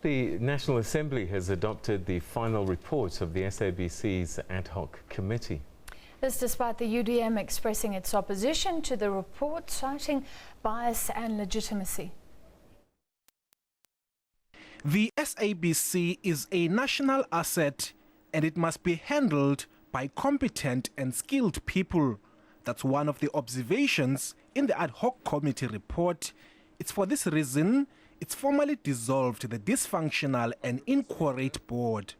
The National Assembly has adopted the final report of the SABC's ad hoc committee. This despite the UDM expressing its opposition to the report, citing bias and legitimacy. The SABC is a national asset and it must be handled by competent and skilled people. That's one of the observations in the ad hoc committee report. It's for this reason it's formally dissolved the dysfunctional and inquirate board.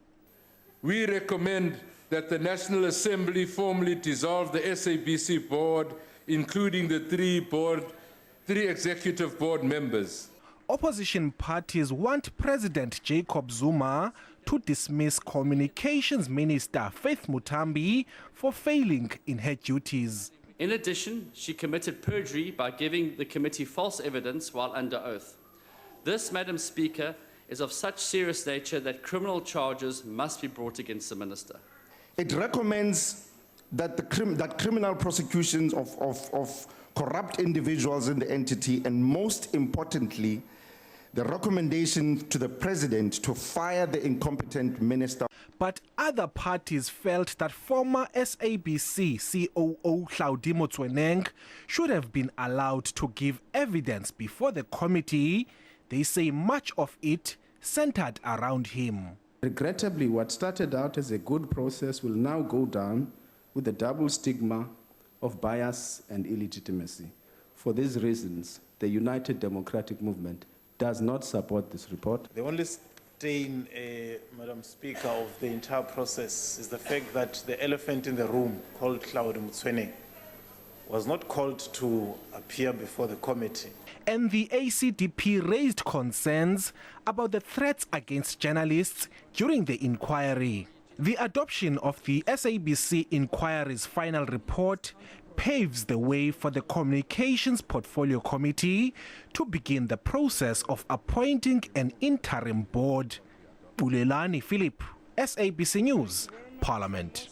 We recommend that the National Assembly formally dissolve the SABC board, including the three executive board members. Opposition parties want President Jacob Zuma to dismiss Communications Minister Faith Muthambi for failing in her duties. In addition, she committed perjury by giving the committee false evidence while under oath. This, Madam Speaker, is of such serious nature that criminal charges must be brought against the minister. It recommends that criminal prosecutions of corrupt individuals in the entity, and most importantly, the recommendation to the president to fire the incompetent minister. But other parties felt that former SABC COO Hlaudi Motsweneng should have been allowed to give evidence before the committee. They say much of it centered around him. Regrettably, what started out as a good process will now go down with the double stigma of bias and illegitimacy. For these reasons, the United Democratic Movement does not support this report. The only stain, Madam Speaker, of the entire process is the fact that the elephant in the room, called Hlaudi Motsweneng, was not called to appear before the committee. And the ACDP raised concerns about the threats against journalists during the inquiry. The adoption of the SABC inquiry's final report paves the way for the Communications Portfolio Committee to begin the process of appointing an interim board. Bulelani Philip, SABC News, Parliament.